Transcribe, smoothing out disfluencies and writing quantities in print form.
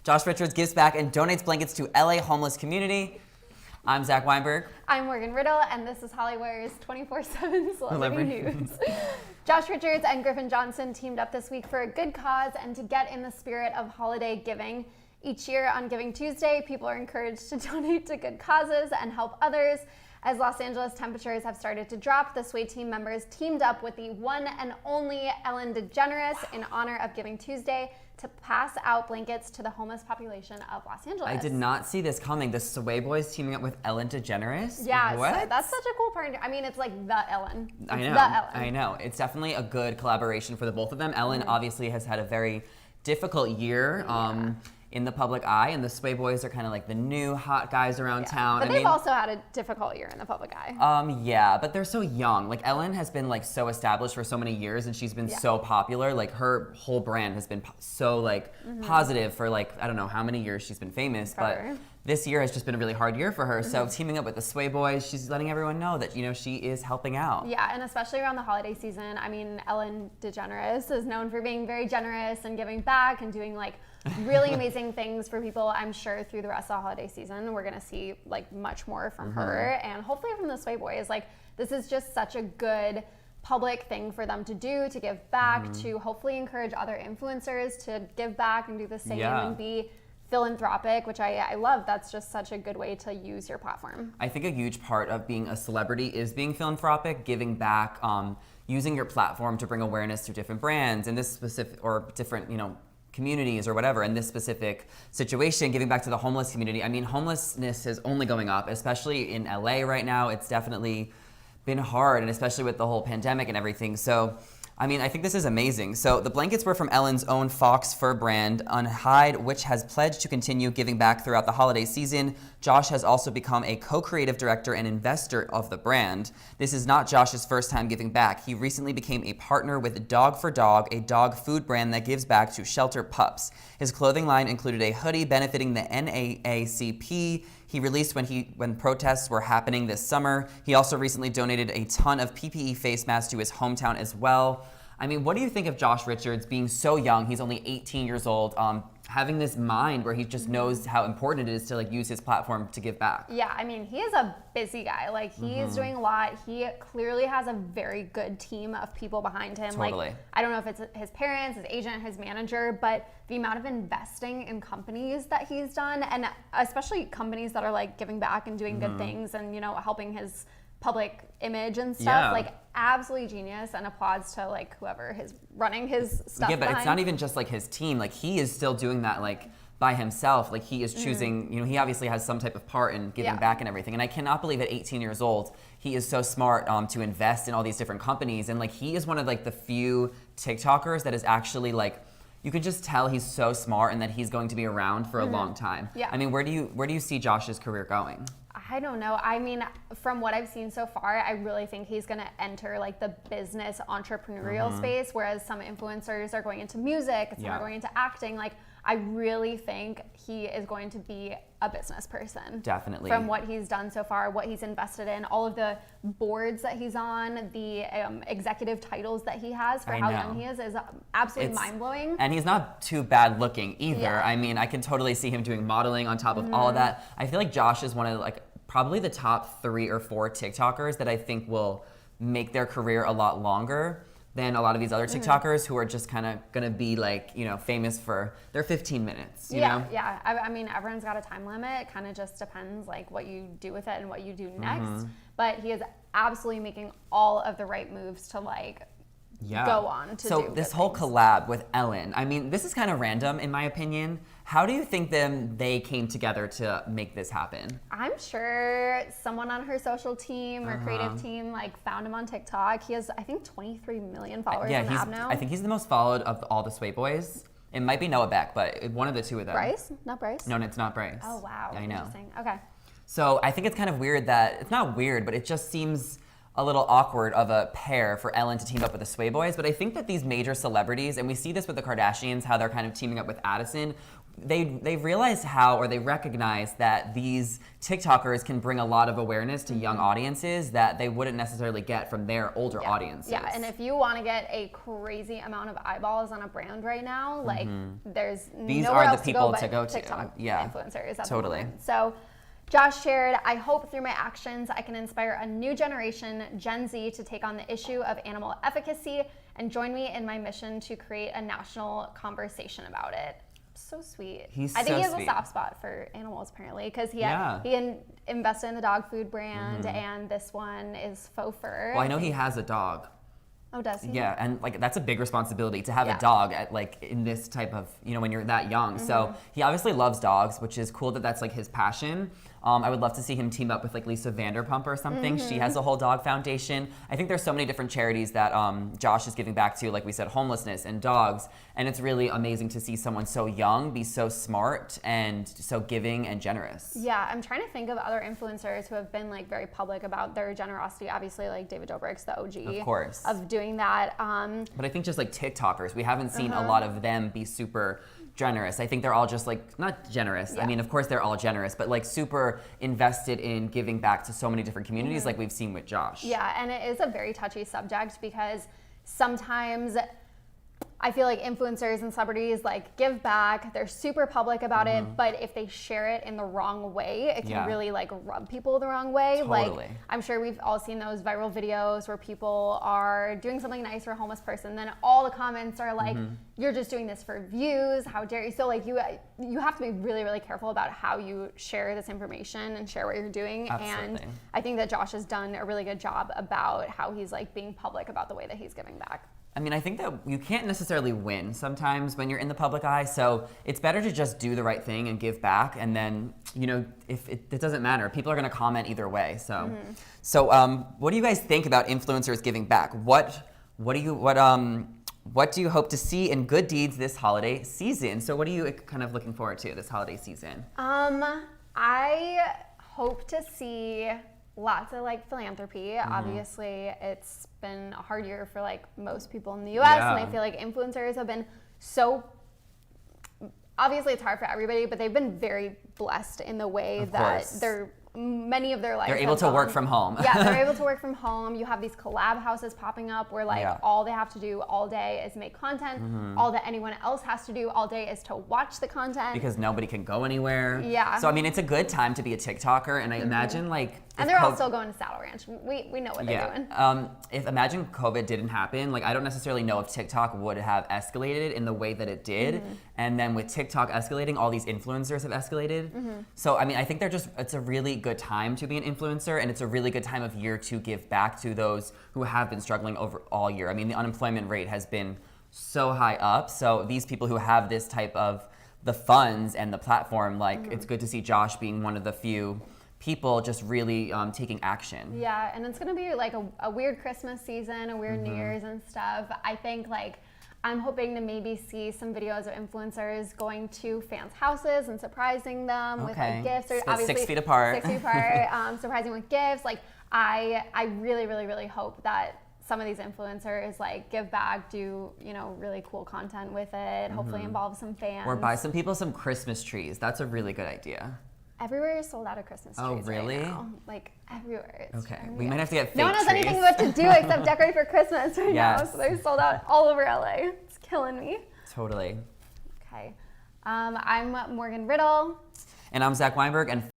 Josh Richards gives back and donates blankets to LA homeless community. I'm Zach Weinberg. I'm Morgan Riddle, and this is Hollywire's 24/7 Celebrity News. Josh Richards and Griffin Johnson teamed up this week for a good cause and to get in the spirit of holiday giving. Each year on Giving Tuesday, people are encouraged to donate to good causes and help others. As Los Angeles temperatures have started to drop, the Sway team members teamed up with the one and only Ellen DeGeneres in honor of Giving Tuesday to pass out blankets to the homeless population of Los Angeles. I did not see this coming. The Sway Boys teaming up with Ellen DeGeneres? Yeah, what? So that's such a cool partner. I mean, it's like the Ellen. It's I know. The Ellen. I know. It's definitely a good collaboration for the both of them. Ellen obviously has had a very difficult year. In the public eye, and the Sway Boys are kind of like the new hot guys around town. But they've also had a difficult year in the public eye. Yeah, but they're so young. Like Ellen has been like so established for so many years, and she's been so popular. Like her whole brand has been so like positive for like, I don't know how many years she's been famous, but this year has just been a really hard year for her. So teaming up with the Sway Boys, she's letting everyone know that, you know, she is helping out. Yeah, and especially around the holiday season. I mean, Ellen DeGeneres is known for being very generous and giving back and doing like really amazing things for people. I'm sure through the rest of the holiday season, we're gonna see like much more from her and hopefully from the Sway Boys. Like this is just such a good public thing for them to do, to give back, to hopefully encourage other influencers to give back and do the same and be philanthropic, which I love. That's just such a good way to use your platform. I think a huge part of being a celebrity is being philanthropic, giving back, using your platform to bring awareness to different brands and this specific or different, you know, communities or whatever. In this specific situation, giving back to the homeless community. I mean, homelessness is only going up, especially in LA right now. It's definitely been hard, and especially with the whole pandemic and everything. So I mean, I think this is amazing. So the blankets were from Ellen's own Fox fur brand, Unhide, which has pledged to continue giving back throughout the holiday season. Josh has also become a co-creative director and investor of the brand. This is not Josh's first time giving back. He recently became a partner with Dog for Dog, a dog food brand that gives back to shelter pups. His clothing line included a hoodie benefiting the NAACP he released when protests were happening this summer. He also recently donated a ton of PPE face masks to his hometown as well. I mean, what do you think of Josh Richards being so young? He's only 18 years old, having this mind where he just knows how important it is to like use his platform to give back. Yeah, I mean, he is a busy guy. Like he's doing a lot. He clearly has a very good team of people behind him. Totally. Like I don't know if it's his parents, his agent, his manager, but the amount of investing in companies that he's done, and especially companies that are like giving back and doing good things and, you know, helping his public image and stuff, like absolutely genius, and applauds to like whoever is running his stuff. Yeah, but behind. It's not even just like his team. Like he is still doing that like by himself. Like he is choosing, you know, he obviously has some type of part in giving back and everything. And I cannot believe at 18 years old, he is so smart to invest in all these different companies. And like he is one of like the few TikTokers that is actually like, you can just tell he's so smart and that he's going to be around for a long time. Yeah. I mean, where do you see Josh's career going? I don't know. I mean, from what I've seen so far, I really think he's going to enter like the business entrepreneurial space, whereas some influencers are going into music, some are going into acting. Like, I really think he is going to be a business person. Definitely. From what he's done so far, what he's invested in, all of the boards that he's on, the executive titles that he has for how young he is absolutely mind-blowing. And he's not too bad looking either. Yeah. I mean, I can totally see him doing modeling on top of all of that. I feel like Josh is one of like probably the top 3 or 4 TikTokers that I think will make their career a lot longer than a lot of these other TikTokers who are just kind of gonna be like, you know, famous for their 15 minutes, you know? Yeah, I mean, everyone's got a time limit. It kind of just depends like what you do with it and what you do next. But he is absolutely making all of the right moves to like go on to so do this good whole things. collab with Ellen, I mean, this is kind of random in my opinion. How do you think they came together to make this happen? I'm sure someone on her social team or creative team like found him on TikTok. He has, I think, 23 million followers on the app now. I think he's the most followed of all the Sway Boys. It might be Noah Beck, but one of the two of them. Bryce? Not Bryce? No, it's not Bryce. Oh, wow. I know. Interesting. Okay. So I think it's kind of weird that, it's not weird, but it just seems a little awkward of a pair for Ellen to team up with the Sway Boys. But I think that these major celebrities, and we see this with the Kardashians, how they're kind of teaming up with Addison, they realize how, or they recognize that these TikTokers can bring a lot of awareness to young audiences that they wouldn't necessarily get from their older audiences. Yeah, and if you want to get a crazy amount of eyeballs on a brand right now, like there's These nowhere are the else people to to go go but to. TikTok Yeah, influencers. At totally. The moment. So Josh shared, I hope through my actions I can inspire a new generation, Gen Z, to take on the issue of animal efficacy and join me in my mission to create a national conversation about it. So sweet. I think he has a soft spot for animals, apparently, because he invested in the dog food brand, and this one is faux fur. Well, I know he has a dog. Oh, does he? Yeah, and like that's a big responsibility to have a dog at like in this type of, you know, when you're that young. So he obviously loves dogs, which is cool that that's like his passion. I would love to see him team up with like Lisa Vanderpump or something. She has a whole dog foundation. I think there's so many different charities that Josh is giving back to, like we said, homelessness and dogs. And it's really amazing to see someone so young be so smart and so giving and generous. Yeah, I'm trying to think of other influencers who have been like very public about their generosity. Obviously, like David Dobrik's the OG of course of doing that. But I think just like TikTokers, we haven't seen a lot of them be super generous. I think they're all just like, not generous. I mean, of course they're all generous, but like super invested in giving back to so many different communities like we've seen with Josh. Yeah, and it is a very touchy subject because sometimes I feel like influencers and celebrities like give back, they're super public about it, but if they share it in the wrong way, it can really like rub people the wrong way. Totally. Like I'm sure we've all seen those viral videos where people are doing something nice for a homeless person, then all the comments are like, you're just doing this for views, how dare you. So like you have to be really, really careful about how you share this information and share what you're doing. Absolutely. And I think that Josh has done a really good job about how he's like being public about the way that he's giving back. I mean, I think that you can't necessarily win sometimes when you're in the public eye, so it's better to just do the right thing and give back, and then, you know, if it doesn't matter. People are going to comment either way. So, what do you guys think about influencers giving back? What do you hope to see in good deeds this holiday season? So, what are you kind of looking forward to this holiday season? I hope to see lots of like philanthropy. Obviously, it's been a hard year for like most people in the US, and I feel like influencers have been so, obviously it's hard for everybody, but they've been very blessed in the way that many of their lives they're able to work from home. Yeah, they're able to work from home. You have these collab houses popping up where like all they have to do all day is make content. All that anyone else has to do all day is to watch the content. Because nobody can go anywhere. Yeah. So I mean, it's a good time to be a TikToker, and I imagine like. And they're all still going to Saddle Ranch. We know what they're doing. If imagine COVID didn't happen, like I don't necessarily know if TikTok would have escalated in the way that it did. And then with TikTok escalating, all these influencers have escalated. So I mean, I think it's a really good time to be an influencer, and it's a really good time of year to give back to those who have been struggling over all year. I mean, the unemployment rate has been so high up. So these people who have this type of the funds and the platform, like it's good to see Josh being one of the few people just really taking action. Yeah, and it's gonna be like a weird Christmas season, a weird New Year's and stuff. I think like I'm hoping to maybe see some videos of influencers going to fans' houses and surprising them with like gifts. Or obviously 6 feet apart. 6 feet apart, surprising with gifts. Like I really, really, really hope that some of these influencers like give back, do, you know, really cool content with it, hopefully involve some fans. Or buy some people some Christmas trees. That's a really good idea. Everywhere is sold out of Christmas trees. Oh, really? Right now. Like everywhere. Okay, we might have to get fake No one has trees. anything left to do except decorate for Christmas right now. So they're sold out all over LA. It's killing me. Totally. Okay. I'm Morgan Riddle. And I'm Zach Weinberg, and